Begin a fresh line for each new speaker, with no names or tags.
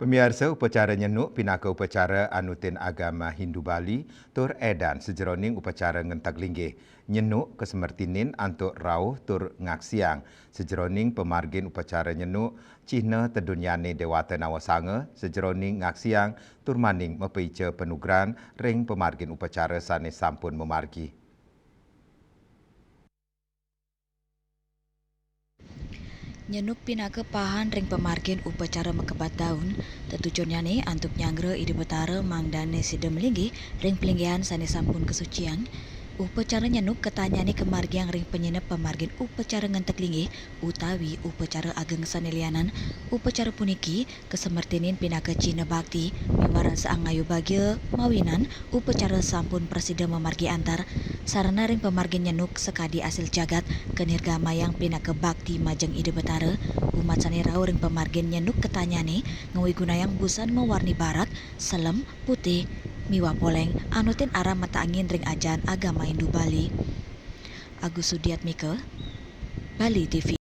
Pemirsa upacara nyenuk pinaka upacara anutin agama Hindu Bali tur edan sejeroning upacara ngentak linggih. Nyenuk kesemertinin antuk rauh tur ngaksiang. Sejeroning pemargin upacara nyenuk Cina tedunyane dewata nawasanga sejeroning ngaksiang tur maning mepeica penugran ring pemargin upacara sane sampun memargi.
Nyenuk pinaka pahan ring pemargin upacara mekebat daun, tetujuannya antuk nyangra ide betara mangdane sidem linggi ring pelinggihan sane sampun kesucian. Upacara nyenuk ketanyane kemargiang ring penyinep pemargin upacara ngentek linggi utawi upacara ageng sanelianan. Upacara puniki kesemertinin pinaka Cina bakti miwara saangayu bagya mawinan upacara sampun presida memargi antar sarana ring pemargin nyenuk sekadi asil jagat kenirga mayang pinaka bakti majeng ide betara umat sane rau ring pemargin nyenuk ketanyane ngawi gunayang busan mewarni barak selem putih miwa poleng anutin arah mata angin ring ajan agama Hindu Bali. Agus Sudiatmike, Bali TV.